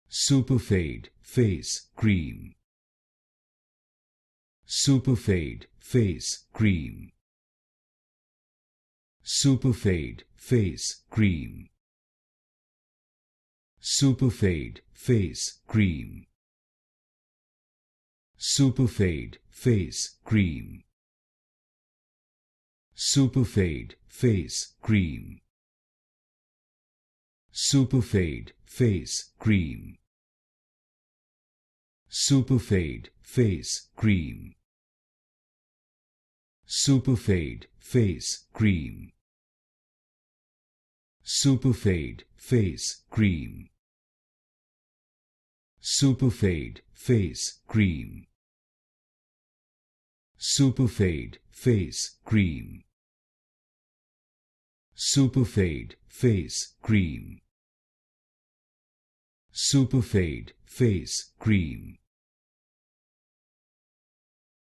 Superfade Face Cream. Superfade Face Cream. Superfade Face Cream. Superfade Face Cream. Superfade Face Cream. Superfade Face Cream. Superfade Face Cream. Superfade Face Cream. Superfade Face Cream. Superfade Face Cream. Superfade Face Cream. Superfade Face Cream. Superfade Face Cream. Superfade Face Cream.